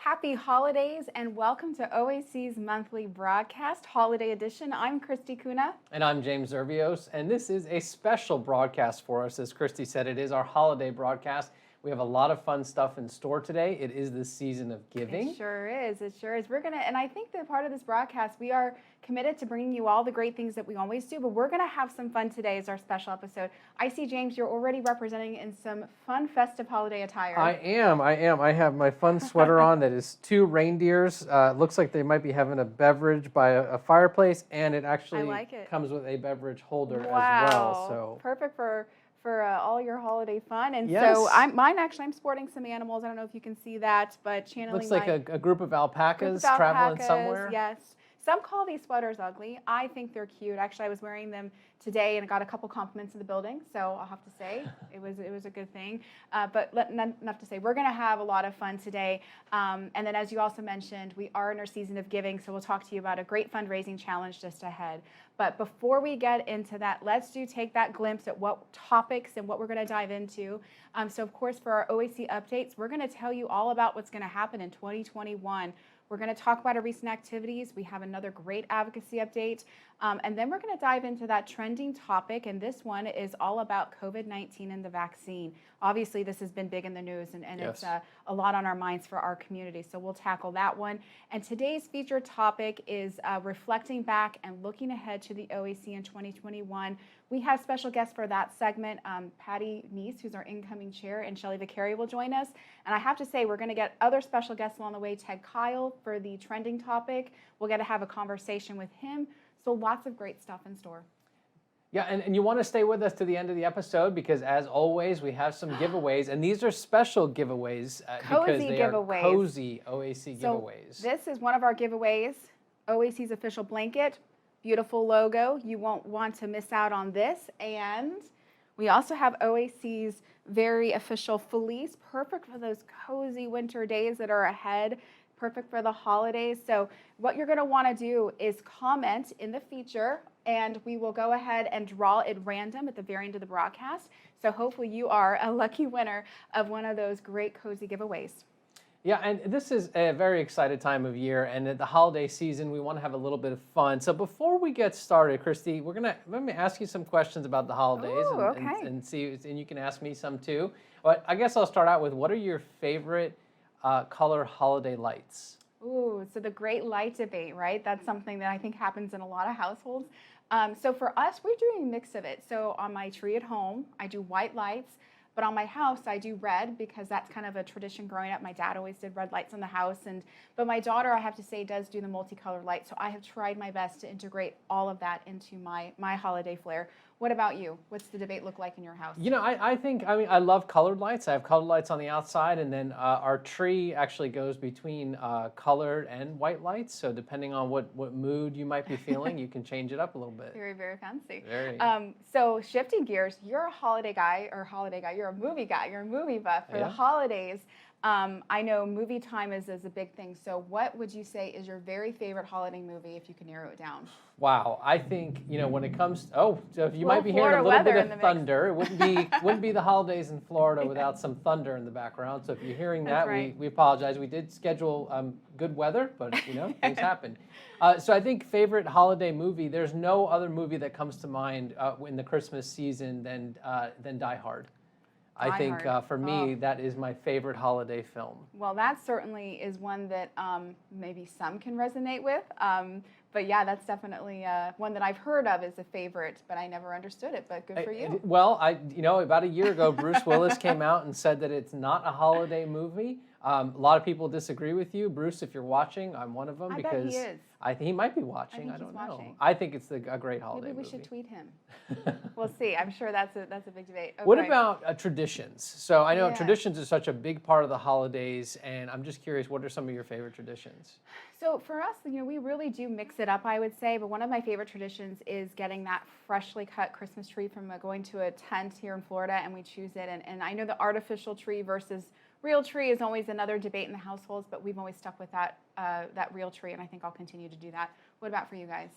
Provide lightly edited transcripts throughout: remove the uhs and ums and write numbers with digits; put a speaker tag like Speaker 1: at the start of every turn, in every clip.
Speaker 1: Happy holidays and welcome to OAC's monthly broadcast, Holiday Edition. I'm Christy Kuna.
Speaker 2: And I'm James Zervios, and this is a special broadcast for us. As Christy said, it is our holiday broadcast. We have a lot of fun stuff in store today. It is the season of giving.
Speaker 1: It sure is. It sure is. And I think that part of this broadcast, we are committed to bringing you all the great things that we always do, but we're going to have some fun today as our special episode. I see, James, you're already representing in some fun festive holiday attire.
Speaker 2: I am. I have my fun sweater on that is two reindeers. Looks like they might be having a beverage by a fireplace, and it actually comes with a beverage holder as well. So
Speaker 1: perfect for all your holiday fun. And
Speaker 2: yes.
Speaker 1: So I'm sporting some animals. I don't know if you can see that, but channeling
Speaker 2: looks like a group of alpacas traveling somewhere.
Speaker 1: Yes. Some call these sweaters ugly. I think they're cute. Actually, I was wearing them today and I got a couple compliments in the building, so I'll have to say it was a good thing. But enough to say, we're going to have a lot of fun today. And then, as you also mentioned, we are in our season of giving, so we'll talk to you about a great fundraising challenge just ahead. But before we get into that, let's take that glimpse at what topics and what we're going to dive into. So, of course, for our OAC updates, we're going to tell you all about what's going to happen in 2021. We're going to talk about our recent activities. We have another great advocacy update. And then we're going to dive into that trending topic. And this one is all about COVID-19 and the vaccine. Obviously, this has been big in the news, and yes. It's a lot on our minds for our community. So we'll tackle that one. And today's featured topic is reflecting back and looking ahead to the OAC in 2021. We have special guests for that segment. Patty Nece, who's our incoming chair, and Shelly Vicari will join us. And I have to say, we're going to get other special guests along the way. Ted Kyle for the trending topic. We'll get to have a conversation with him. So lots of great stuff in store.
Speaker 2: Yeah, and you want to stay with us to the end of the episode because, as always, we have some giveaways. And these are special giveaways because they are cozy OAC giveaways.
Speaker 1: This is one of our giveaways, OAC's official blanket. Beautiful logo. You won't want to miss out on this. And we also have OAC's very official fleece, perfect for those cozy winter days that are ahead, perfect for the holidays. So what you're going to want to do is comment in the feature, and we will go ahead and draw it random at the very end of the broadcast. So hopefully you are a lucky winner of one of those great cozy giveaways.
Speaker 2: Yeah, and this is a very excited time of year, and at the holiday season, we want to have a little bit of fun. So before we get started, Christy, let me ask you some questions about the holidays.
Speaker 1: Ooh, okay.
Speaker 2: and you can ask me some too. But I guess I'll start out with, what are your favorite color holiday lights?
Speaker 1: Ooh, so the great light debate, right? That's something that I think happens in a lot of households. So for us, we're doing a mix of it. So on my tree at home, I do white lights. But on my house, I do red because that's kind of a tradition growing up. My dad always did red lights on the house. But my daughter, I have to say, does do the multicolored light. So I have tried my best to integrate all of that into my holiday flair. What about you? What's the debate look like in your house?
Speaker 2: You know, I love colored lights. I have colored lights on the outside, and then our tree actually goes between colored and white lights. So depending on what mood you might be feeling, you can change it up a little bit.
Speaker 1: Very, very fancy.
Speaker 2: Very.
Speaker 1: So shifting gears, you're a holiday guy, you're a movie guy, you're a movie buff for the holidays. I know movie time is a big thing. So what would you say is your very favorite holiday movie, if you can narrow it down?
Speaker 2: Wow, I think, when it comes to, so you might be hearing a little bit of thunder. It wouldn't be the holidays in Florida without some thunder in the background. So if you're hearing that,
Speaker 1: right.
Speaker 2: we apologize. We did schedule good weather, but things happen. So I think favorite holiday movie, there's no other movie that comes to mind in the Christmas season than Die Hard. I think for me, that is my favorite holiday film.
Speaker 1: Well, that certainly is one that maybe some can resonate with. But yeah, that's definitely one that I've heard of as a favorite, but I never understood it. But good for you.
Speaker 2: Well, about a year ago, Bruce Willis came out and said that it's not a holiday movie. A lot of people disagree with you. Bruce, if you're watching, I'm one of them.
Speaker 1: I bet he is.
Speaker 2: He might be watching. I don't know. I think it's a great holiday movie.
Speaker 1: Maybe we should tweet him. We'll see. I'm sure that's a big debate. Okay.
Speaker 2: What about traditions? So I know traditions is such a big part of the holidays, and I'm just curious, what are some of your favorite traditions?
Speaker 1: So for us, we really do mix it up, I would say. But one of my favorite traditions is getting that freshly cut Christmas tree from going to a tent here in Florida, and we choose it. And I know the artificial tree versus real tree is always another debate in the households, but we've always stuck with that real tree, and I think I'll continue to do that. What about for you guys?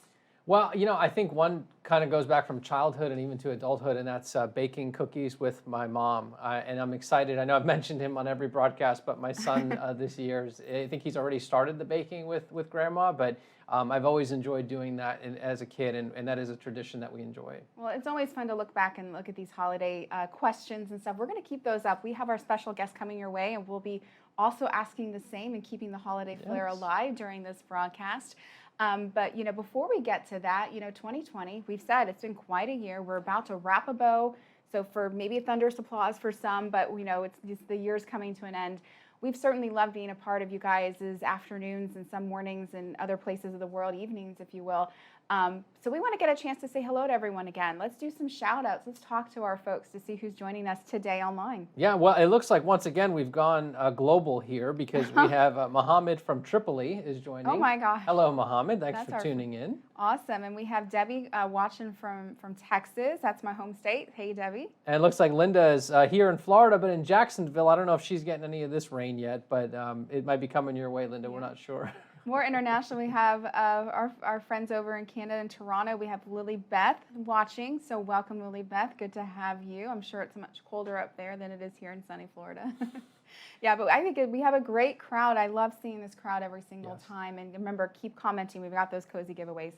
Speaker 2: Well, I think one kind of goes back from childhood and even to adulthood, and that's baking cookies with my mom. And I'm excited. I know I've mentioned him on every broadcast, but my son this year, I think he's already started the baking with grandma, but I've always enjoyed doing that as a kid, and that is a tradition that we enjoy.
Speaker 1: Well, it's always fun to look back and look at these holiday questions and stuff. We're going to keep those up. We have our special guest coming your way, and we'll be also asking the same and keeping the holiday flair alive during this broadcast. But before we get to that, 2020, we've said it's been quite a year. We're about to wrap a bow. So for maybe a thunderous applause for some, but it's the year's coming to an end. We've certainly loved being a part of you guys' afternoons and some mornings and other places of the world, evenings, if you will. So we want to get a chance to say hello to everyone again. Let's do some shout outs. Let's talk to our folks to see who's joining us today online.
Speaker 2: Yeah, well, it looks like once again we've gone global here because we have Mohammed from Tripoli is joining.
Speaker 1: Oh my gosh.
Speaker 2: Hello, Mohammed. Thanks for tuning in.
Speaker 1: Awesome. And we have Debbie watching from Texas. That's my home state. Hey, Debbie.
Speaker 2: And it looks like Linda is here in Florida, but in Jacksonville. I don't know if she's getting any of this rain yet, but it might be coming your way, Linda. Yeah. We're not sure.
Speaker 1: More international, we have our friends over in Canada and Toronto. We have Lily Beth watching, so welcome, Lily Beth. Good to have you. I'm sure it's much colder up there than it is here in sunny Florida. Yeah, but I think we have a great crowd. I love seeing this crowd every single time. And remember, keep commenting. We've got those cozy giveaways.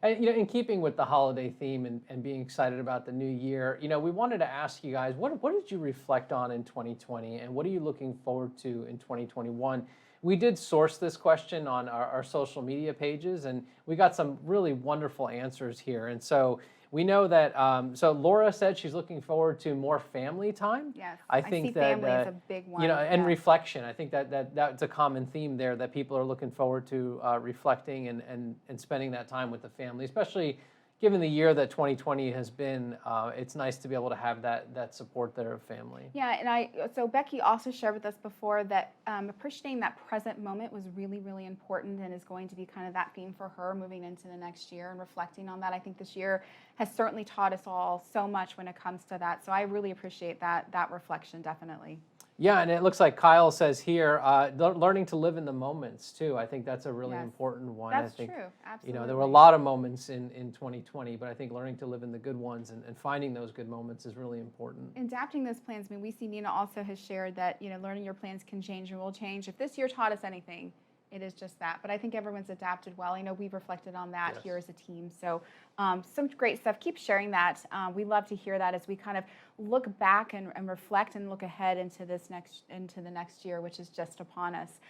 Speaker 2: And, in keeping with the holiday theme and being excited about the new year, we wanted to ask you guys, what did you reflect on in 2020, and what are you looking forward to in 2021? We did source this question on our social media pages, and we got some really wonderful answers here. And so we know that, so Laura said she's looking forward to more family time.
Speaker 1: Yes,
Speaker 2: I think
Speaker 1: see
Speaker 2: that
Speaker 1: family is a big one.
Speaker 2: And reflection. I think that's a common theme there, that people are looking forward to reflecting and spending that time with the family, especially given the year that 2020 has been. It's nice to be able to have that support there of family.
Speaker 1: Yeah, and so Becky also shared with us before that appreciating that present moment was really, really important, and is going to be kind of that theme for her moving into the next year, and reflecting on that. I think this year has certainly taught us all so much when it comes to that. So I really appreciate that reflection, definitely.
Speaker 2: Yeah, and it looks like Kyle says here, learning to live in the moments too. I think that's a really important one.
Speaker 1: That's
Speaker 2: I think,
Speaker 1: true, absolutely.
Speaker 2: There were a lot of moments in 2020, but I think learning to live in the good ones and finding those good moments is really important.
Speaker 1: Adapting those plans. I mean, we see Nina also has shared that, learning your plans can change and will change. If this year taught us anything, it is just that. But I think everyone's adapted well. We've reflected on that here as a team. So some great stuff. Keep sharing that. We love to hear that as we kind of look back and reflect and look ahead into the next year, which is just upon us.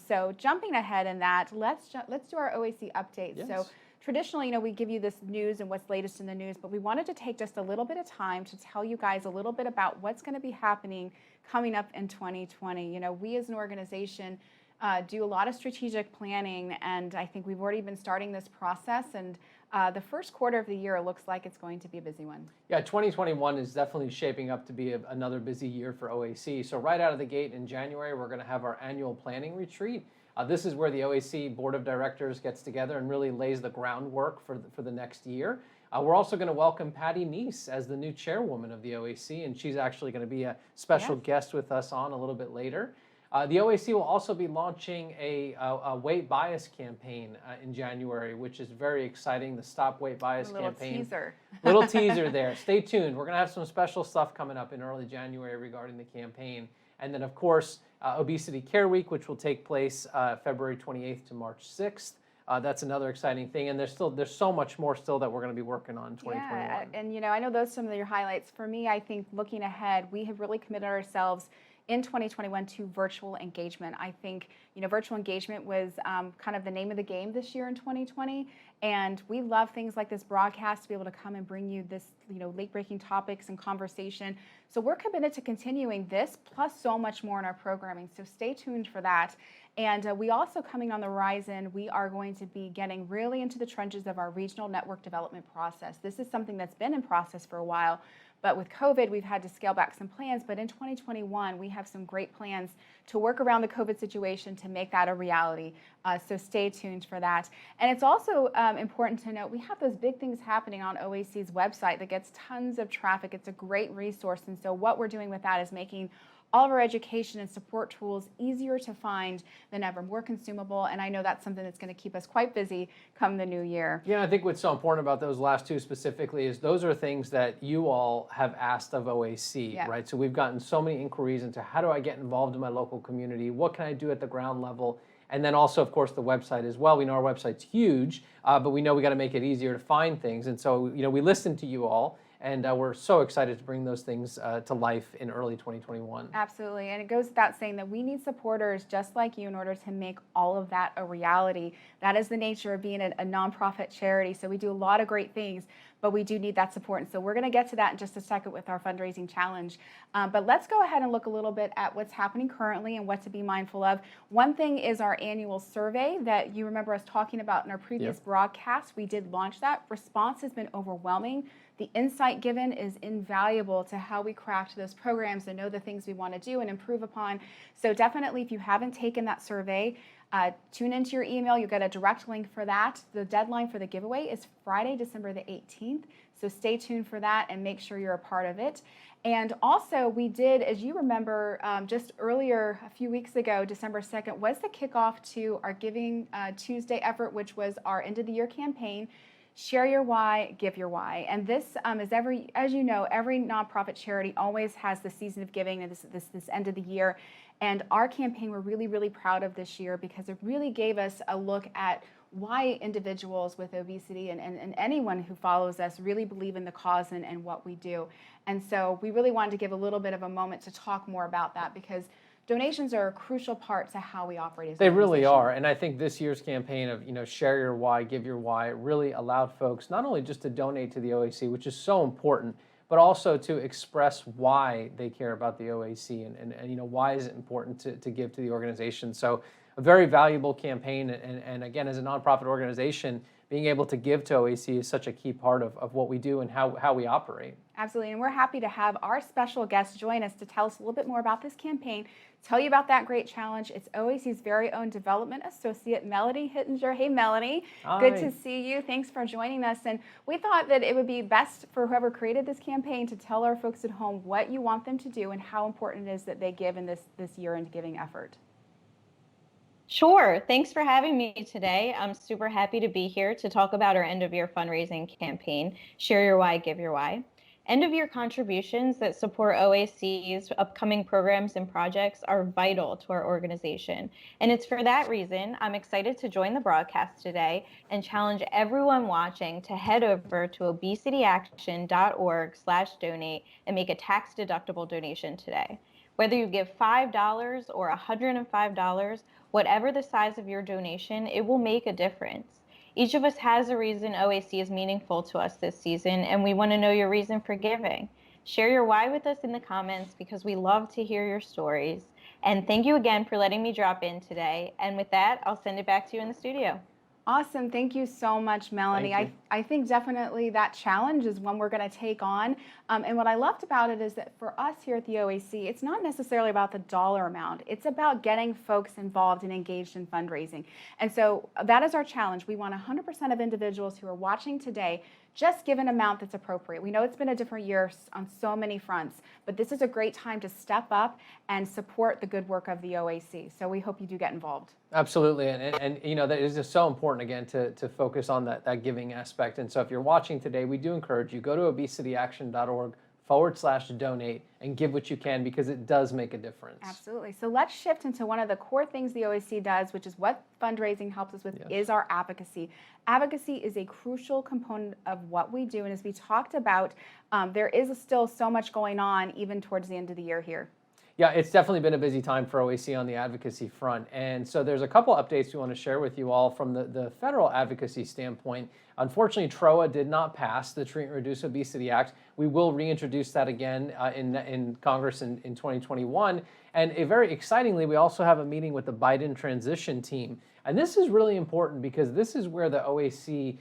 Speaker 1: So jumping ahead in that, let's do our OAC update.
Speaker 2: Yes.
Speaker 1: So traditionally, we give you this news and what's latest in the news, but we wanted to take just a little bit of time to tell you guys a little bit about what's going to be happening coming up in 2020. We as an organization do a lot of strategic planning, and I think we've already been starting this process, and the first quarter of the year looks like it's going to be a busy one. Yeah,
Speaker 2: 2021 is definitely shaping up to be another busy year for OAC. So right out of the gate in January, we're going to have our annual planning retreat. This is where the OAC Board of Directors gets together and really lays the groundwork for the next year. We're also going to welcome Patty Nece as the new chairwoman of the OAC, and she's actually going to be a special guest with us on a little bit later. The OAC will also be launching a weight bias campaign in January, which is very exciting, the Stop Weight Bias campaign. Little teaser there. Stay tuned. We're going to have some special stuff coming up in early January regarding the campaign. And then, of course, Obesity Care Week, which will take place February 28th to March 6th. That's another exciting thing. And there's so much more still that we're going to be working on in 2021.
Speaker 1: Yeah, and I know those are some of your highlights. For me, I think looking ahead, we have really committed ourselves in 2021 to virtual engagement. I think, virtual engagement was kind of the name of the game this year in 2020. And we love things like this broadcast to be able to come and bring you this, late-breaking topics and conversation. So we're committed to continuing this, plus so much more in our programming. So stay tuned for that. And we also, coming on the horizon, we are going to be getting really into the trenches of our regional network development process. This is something that's been in process for a while. But with COVID, we've had to scale back some plans. But in 2021, we have some great plans to work around the COVID situation to make that a reality. So stay tuned for that. And it's also important to note, we have those big things happening on OAC's website that gets tons of traffic. It's a great resource. And so what we're doing with that is making all of our education and support tools easier to find than ever, more consumable. And I know that's something that's going to keep us quite busy come the new year.
Speaker 2: Yeah, I think what's so important about those last two specifically is those are things that you all have asked of OAC,
Speaker 1: Yeah.
Speaker 2: right? So we've gotten so many inquiries into how do I get involved in my local community? What can I do at the ground level? And then also, of course, the website as well. We know our website's huge, but we know we got to make it easier to find things. And so, we listened to you all, and we're so excited to bring those things to life in early 2021.
Speaker 1: Absolutely. And it goes without saying that we need supporters just like you in order to make all of that a reality. That is the nature of being a nonprofit charity. So we do a lot of great things, but we do need that support. And so we're going to get to that in just a second with our fundraising challenge. But let's go ahead and look a little bit at what's happening currently and what to be mindful of. One thing is our annual survey that you remember us talking about in our previous broadcast. We did launch that. Response has been overwhelming. The insight given is invaluable to how we craft those programs and know the things we want to do and improve upon. So definitely, if you haven't taken that survey, tune into your email. You'll get a direct link for that. The deadline for the giveaway is Friday, December the 18th. So stay tuned for that and make sure you're a part of it. And also, we did, as you remember, just earlier, a few weeks ago, December 2nd, was the kickoff to our Giving Tuesday effort, which was our end of the year campaign. Share your why, give your why. And this is as you know, every nonprofit charity always has the season of giving and this end of the year. And our campaign we're really, really proud of this year because it really gave us a look at why individuals with obesity and anyone who follows us really believe in the cause and what we do. And so we really wanted to give a little bit of a moment to talk more about that because donations are a crucial part to how we operate as an
Speaker 2: They really
Speaker 1: organization.
Speaker 2: are. And I think this year's campaign of, share your why, give your why, really allowed folks not only just to donate to the OAC, which is so important, but also to express why they care about the OAC and why is it important to give to the organization. So a very valuable campaign. And again, as a nonprofit organization, being able to give to OAC is such a key part of what we do and how we operate.
Speaker 1: Absolutely, and we're happy to have our special guest join us to tell us a little bit more about this campaign, tell you about that great challenge. It's OAC's very own development associate, Melanie Hittinger. Hey, Melanie.
Speaker 2: Hi.
Speaker 1: Good to see you. Thanks for joining us. And we thought that it would be best for whoever created this campaign to tell our folks at home what you want them to do and how important it is that they give in this year-end giving effort.
Speaker 3: Sure. Thanks for having me today. I'm super happy to be here to talk about our end-of-year fundraising campaign, Share Your Why, Give Your Why. End-of-year contributions that support OAC's upcoming programs and projects are vital to our organization. And it's for that reason I'm excited to join the broadcast today and challenge everyone watching to head over to obesityaction.org/donate and make a tax-deductible donation today. Whether you give $5 or $105, whatever the size of your donation, it will make a difference. Each of us has a reason OAC is meaningful to us this season, and we want to know your reason for giving. Share your why with us in the comments because we love to hear your stories. And thank you again for letting me drop in today. And with that, I'll send it back to you in the studio.
Speaker 1: Awesome. Thank you so much, Melanie. I think definitely that challenge is one we're going to take on. And what I loved about it is that for us here at the OAC, it's not necessarily about the dollar amount. It's about getting folks involved and engaged in fundraising. And so that is our challenge. We want 100% of individuals who are watching today just give an amount that's appropriate. We know it's been a different year on so many fronts, but this is a great time to step up and support the good work of the OAC. So we hope you do get involved.
Speaker 2: Absolutely, and that is just so important again to focus on that giving aspect. And so if you're watching today, we do encourage you, go to obesityaction.org/donate and give what you can because it does make a difference.
Speaker 1: Absolutely. So let's shift into one of the core things the OAC does, which is what fundraising helps us with, is our advocacy. Advocacy is a crucial component of what we do, and as we talked about, there is still so much going on even towards the end of the year here.
Speaker 2: Yeah, it's definitely been a busy time for OAC on the advocacy front. And so there's a couple updates we want to share with you all from the federal advocacy standpoint. Unfortunately, TROA did not pass the Treat and Reduce Obesity Act. We will reintroduce that again in Congress in 2021. And very excitingly, we also have a meeting with the Biden transition team. And this is really important because this is where the OAC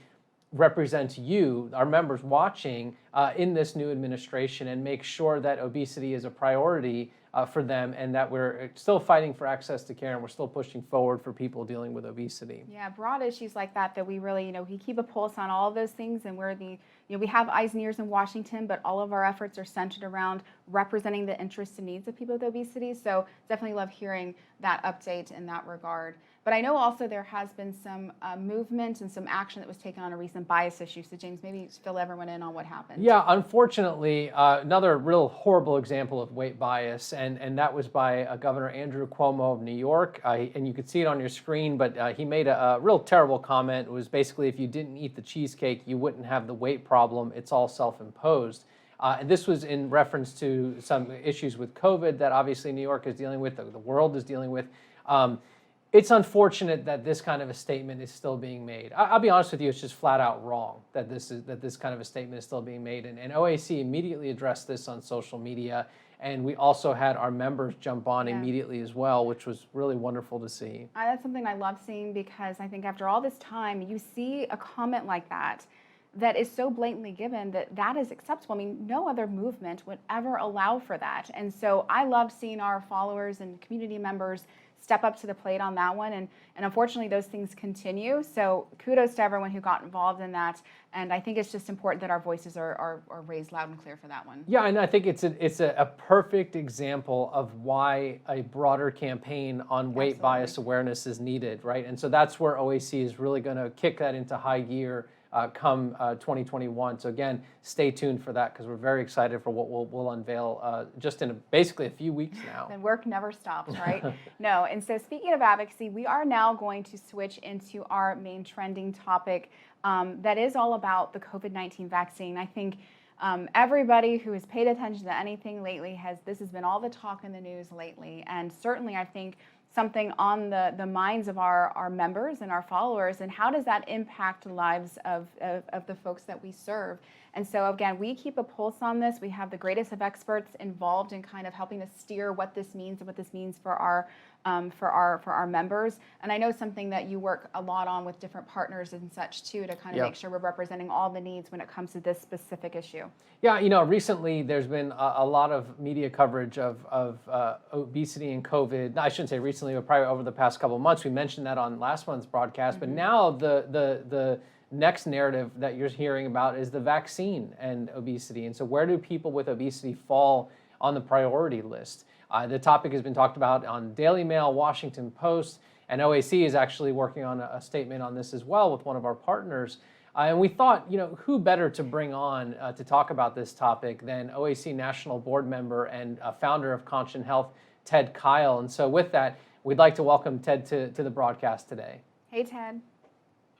Speaker 2: represents you, our members watching in this new administration, and make sure that obesity is a priority for them and that we're still fighting for access to care and we're still pushing forward for people dealing with obesity.
Speaker 1: Yeah, broad issues like that we really, we keep a pulse on all of those things, and we're the we have eyes and ears in Washington, but all of our efforts are centered around representing the interests and needs of people with obesity. So definitely love hearing that update in that regard. But I know also there has been some movement and some action that was taken on a recent bias issue. So James, maybe fill everyone in on what happened.
Speaker 2: Yeah, unfortunately, another real horrible example of weight bias, and that was by Governor Andrew Cuomo of New York. And you could see it on your screen, but he made a real terrible comment. It was basically, if you didn't eat the cheesecake, you wouldn't have the weight problem. It's all self-imposed. And this was in reference to some issues with COVID that obviously New York is dealing with, the world is dealing with. It's unfortunate that this kind of a statement is still being made. I'll be honest with you, it's just flat out wrong that this kind of a statement is still being made. And OAC immediately addressed this on social media, and we also had our members jump on immediately as well, which was really wonderful to see.
Speaker 1: That's something I love seeing, because I think after all this time, you see a comment like that is so blatantly given that is acceptable. I mean, no other movement would ever allow for that. And so I love seeing our followers and community members step up to the plate on that one. And unfortunately, those things continue. So kudos to everyone who got involved in that. And I think it's just important that our voices are raised loud and clear for that one.
Speaker 2: Yeah, and I think it's a perfect example of why a broader campaign on weight bias awareness is needed, right? And so that's where OAC is really going to kick that into high gear come 2021. So again, stay tuned for that, because we're very excited for what we'll unveil just in basically a few weeks now.
Speaker 1: And work never stops, right? No. And so speaking of advocacy, we are now going to switch into our main trending topic that is all about the COVID-19 vaccine. I think everybody who has paid attention to anything lately this has been all the talk in the news lately. And certainly I think something on the minds of our members and our followers, and how does that impact the lives of the folks that we serve. And so again, we keep a pulse on this. We have the greatest of experts involved in kind of helping us steer what this means and what this means for our members. And I know something that you work a lot on with different partners and such too, to kind of make sure we're representing all the needs when it comes to this specific issue.
Speaker 2: Yeah, recently there's been a lot of media coverage of obesity and COVID. I shouldn't say recently, but probably over the past couple of months. We mentioned that on last month's broadcast, but now the next narrative that you're hearing about is the vaccine and obesity. And so where do people with obesity fall on the priority list? The topic has been talked about on Daily Mail, Washington Post, and OAC is actually working on a statement on this as well with one of our partners. And we thought, who better to bring on to talk about this topic than OAC National Board Member and founder of Conscious Health, Ted Kyle. And so with that, we'd like to welcome Ted to the broadcast today.
Speaker 1: Hey, Ted.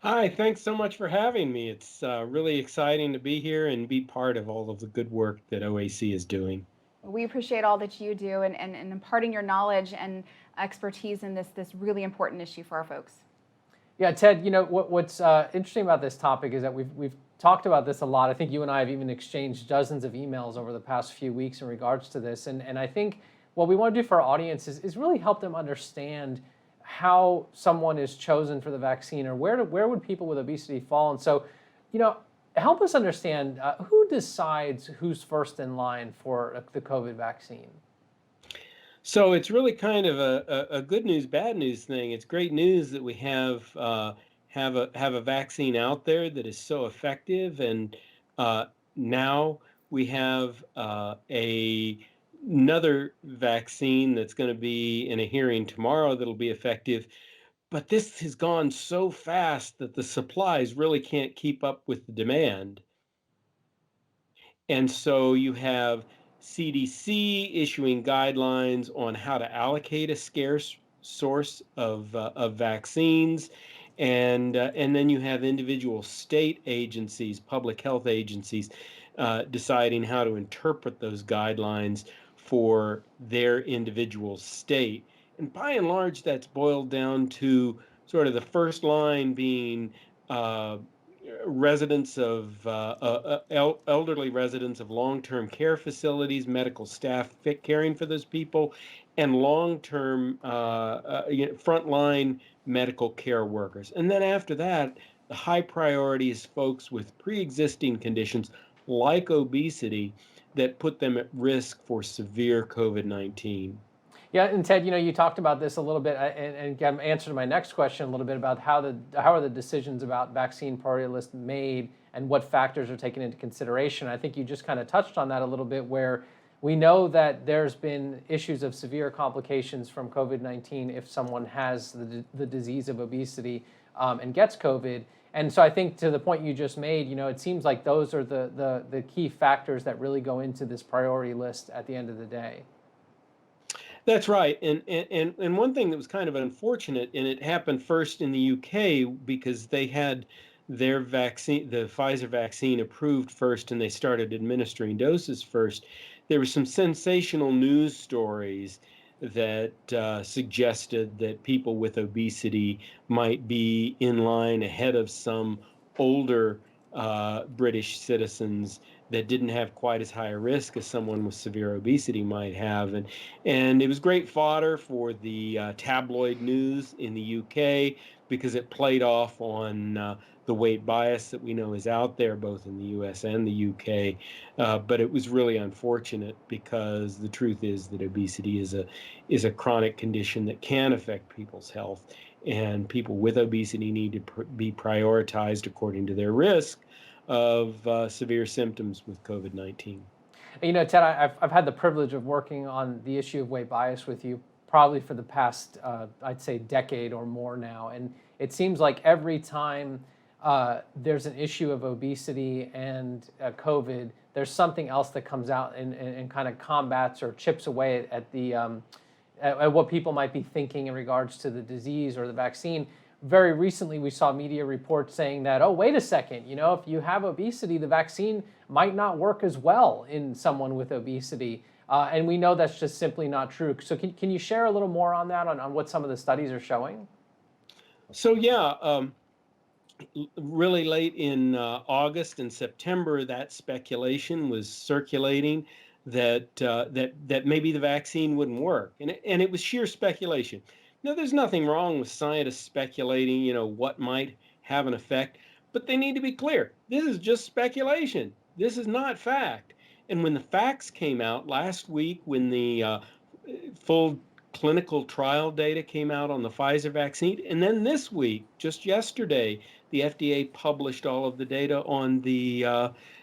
Speaker 4: Hi, thanks so much for having me. It's really exciting to be here and be part of all of the good work that OAC is doing.
Speaker 1: We appreciate all that you do and imparting your knowledge and expertise in this really important issue for our folks.
Speaker 2: Yeah, Ted, what's interesting about this topic is that we've talked about this a lot. I think you and I have even exchanged dozens of emails over the past few weeks in regards to this. And I think what we want to do for our audience is really help them understand how someone is chosen for the vaccine, or where would people with obesity fall. And so, help us understand who decides who's first in line for the COVID vaccine.
Speaker 4: So it's really kind of a good news, bad news thing. It's great news that we have a vaccine out there that is so effective, and now we have another vaccine that's going to be in a hearing tomorrow that'll be effective. But this has gone so fast that the supplies really can't keep up with the demand. And so you have CDC issuing guidelines on how to allocate a scarce source of vaccines. And then you have individual state agencies, public health agencies, deciding how to interpret those guidelines for their individual state. And by and large, that's boiled down to sort of the first line being residents of elderly residents of long-term care facilities, medical staff caring for those people, and long-term frontline medical care workers. And then after that, the high priority is folks with pre-existing conditions like obesity that put them at risk for severe COVID-19.
Speaker 2: Yeah, and Ted, you talked about this a little bit, and answered my next question a little bit about how are the decisions about vaccine priority list made, and what factors are taken into consideration. I think you just kind of touched on that a little bit, where we know that there's been issues of severe complications from COVID-19 if someone has the disease of obesity and gets COVID. And so I think to the point you just made, it seems like those are the key factors that really go into this priority list at the end of the day.
Speaker 4: That's right. And one thing that was kind of unfortunate, and it happened first in the UK because they had their vaccine, the Pfizer vaccine, approved first, and they started administering doses first. There were some sensational news stories that suggested that people with obesity might be in line ahead of some older British citizens that didn't have quite as high a risk as someone with severe obesity might have. And it was great fodder for the tabloid news in the UK because it played off on the weight bias that we know is out there both in the US and the UK. But it was really unfortunate because the truth is that obesity is a chronic condition that can affect people's health. And people with obesity need to be prioritized according to their risk of severe symptoms with COVID-19.
Speaker 2: Ted, I've had the privilege of working on the issue of weight bias with you probably for the past, I'd say, decade or more now. And it seems like every time there's an issue of obesity and COVID, there's something else that comes out and kind of combats or chips away at the at what people might be thinking in regards to the disease or the vaccine. Very recently, we saw media reports saying that, oh, wait a second, if you have obesity, the vaccine might not work as well in someone with obesity. And we know that's just simply not true. So can you share a little more on that, on what some of the studies are showing?
Speaker 4: So yeah, really late in August and September, that speculation was circulating that that maybe the vaccine wouldn't work, and it was sheer speculation. Now, there's nothing wrong with scientists speculating, what might have an effect, but they need to be clear. This is just speculation. This is not fact. And when the facts came out last week, when the full clinical trial data came out on the Pfizer vaccine, and then this week, just yesterday, the FDA published all of the data on the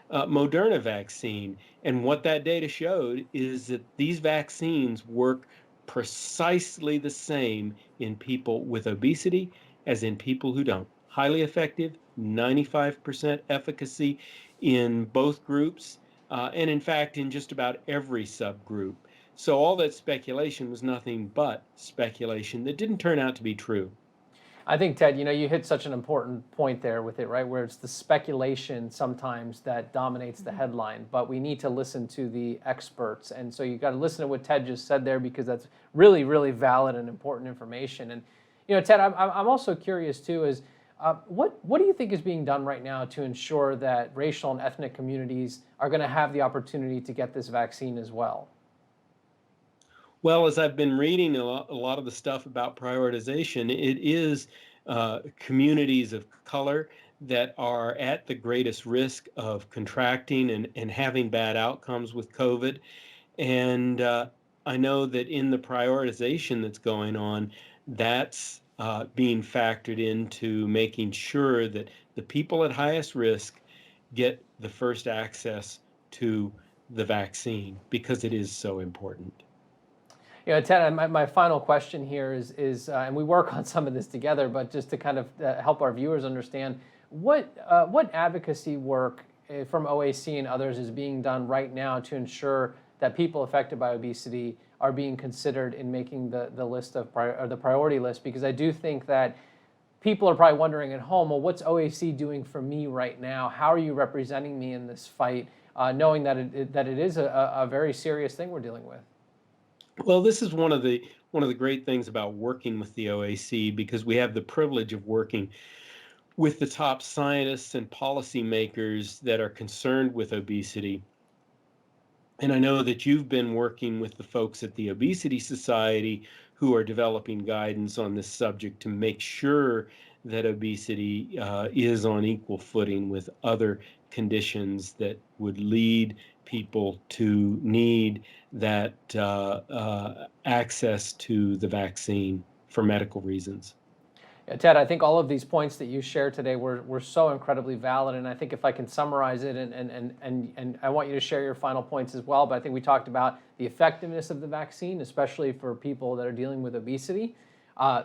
Speaker 4: Moderna vaccine. And what that data showed is that these vaccines work precisely the same in people with obesity as in people who don't. Highly effective, 95% efficacy in both groups, and in fact, in just about every subgroup. So all that speculation was nothing but speculation that didn't turn out to be true.
Speaker 2: I think, Ted, you hit such an important point there with it, right? Where it's the speculation sometimes that dominates the headline, but we need to listen to the experts. And so you got to listen to what Ted just said there, because that's really, really valid and important information. And, Ted, I'm also curious too, is what do you think is being done right now to ensure that racial and ethnic communities are going to have the opportunity to get this vaccine as well?
Speaker 4: Well, as I've been reading a lot of the stuff about prioritization, it is communities of color that are at the greatest risk of contracting and having bad outcomes with COVID. And I know that in the prioritization that's going on, that's being factored into making sure that the people at highest risk get the first access to the vaccine, because it is so important.
Speaker 2: Ted, my final question here is and we work on some of this together, but just to kind of help our viewers understand, what advocacy work from OAC and others is being done right now to ensure that people affected by obesity are being considered in making the list of the priority list? Because I do think that people are probably wondering at home, well, what's OAC doing for me right now? How are you representing me in this fight, knowing that it is a very serious thing we're dealing with?
Speaker 4: Well, this is one of the great things about working with the OAC, because we have the privilege of working with the top scientists and policymakers that are concerned with obesity. And I know that you've been working with the folks at the Obesity Society who are developing guidance on this subject to make sure that obesity is on equal footing with other conditions that would lead people to need that access to the vaccine for medical reasons.
Speaker 2: Yeah, Ted, I think all of these points that you shared today were so incredibly valid, and I think if I can summarize it, and I want you to share your final points as well, but I think we talked about the effectiveness of the vaccine, especially for people that are dealing with obesity.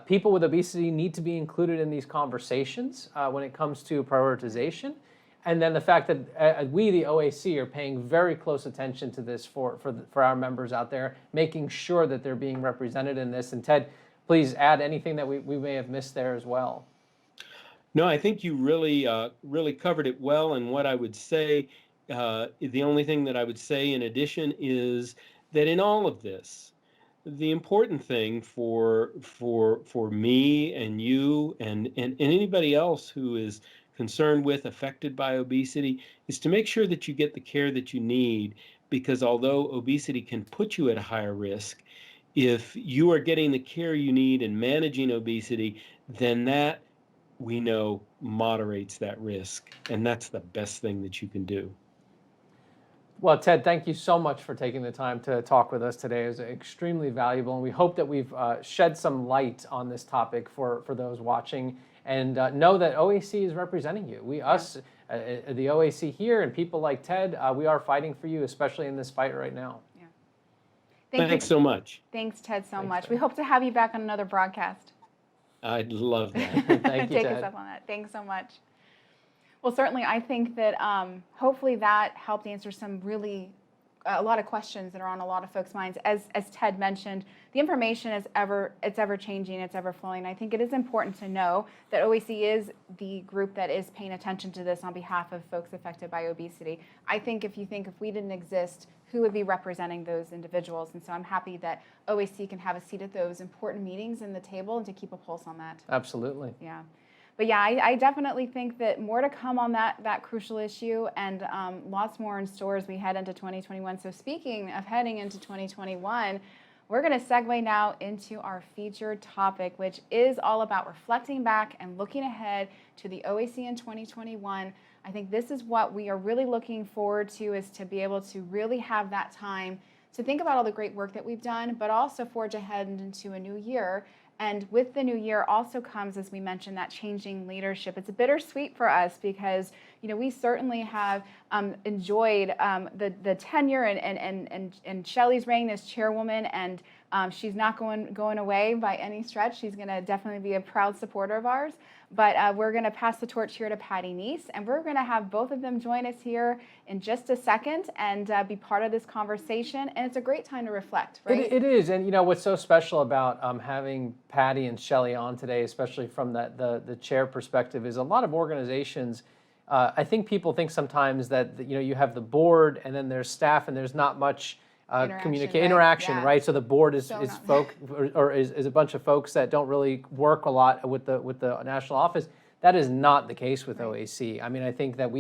Speaker 2: People with obesity need to be included in these conversations when it comes to prioritization. And then the fact that we, the OAC, are paying very close attention to this for our members out there, making sure that they're being represented in this. And Ted, please add anything that we may have missed there as well.
Speaker 4: No, I think you really covered it well. And what I would say, the only thing that I would say in addition is that in all of this, the important thing for me and you and anybody else who is concerned with, affected by obesity, is to make sure that you get the care that you need, because although obesity can put you at a higher risk, if you are getting the care you need and managing obesity, then that, we know, moderates that risk. And that's the best thing that you can do.
Speaker 2: Well, Ted, thank you so much for taking the time to talk with us today. It was extremely valuable, and we hope that we've shed some light on this topic for those watching. And know that OAC is representing you. Us, the OAC here, and people like Ted, we are fighting for you, especially in this fight right now.
Speaker 1: Yeah.
Speaker 4: Thanks so much.
Speaker 1: Thanks, Ted, so
Speaker 2: Thanks,
Speaker 1: much.
Speaker 2: Ted.
Speaker 1: We hope to have you back on another broadcast.
Speaker 4: I'd love that.
Speaker 2: Thank you,
Speaker 1: Take
Speaker 2: Ted.
Speaker 1: us up on that. Thanks so much. Well, certainly, I think that hopefully that helped answer some really a lot of questions that are on a lot of folks' minds. As Ted mentioned, the information is ever changing, it's ever flowing. I think it is important to know that OAC is the group that is paying attention to this on behalf of folks affected by obesity. I think if we didn't exist, who would be representing those individuals? And so I'm happy that OAC can have a seat at those important meetings in the table and to keep a pulse on that.
Speaker 2: Absolutely.
Speaker 1: Yeah. But yeah, I definitely think that more to come on that crucial issue, and lots more in store as we head into 2021. So speaking of heading into 2021, we're going to segue now into our featured topic, which is all about reflecting back and looking ahead to the OAC in 2021. I think this is what we are really looking forward to, is to be able to really have that time to think about all the great work that we've done, but also forge ahead into a new year. And with the new year also comes, as we mentioned, that changing leadership. It's bittersweet for us because, we certainly have enjoyed the tenure and Shelley's reign as chairwoman, and she's not going away by any stretch. She's going to definitely be a proud supporter of ours. But we're going to pass the torch here to Patty Nece, and we're going to have both of them join us here in just a second and be part of this conversation. And it's a great time to reflect, right?
Speaker 2: It is. And what's so special about having Patty and Shelley on today, especially from the chair perspective, is a lot of organizations. I think people think sometimes that you have the board and then there's staff and there's not much interaction,
Speaker 1: Yeah.
Speaker 2: right? So the board is
Speaker 1: So
Speaker 2: is a bunch of folks that don't really work a lot with the national office. That is not the case with OAC. I mean, I think that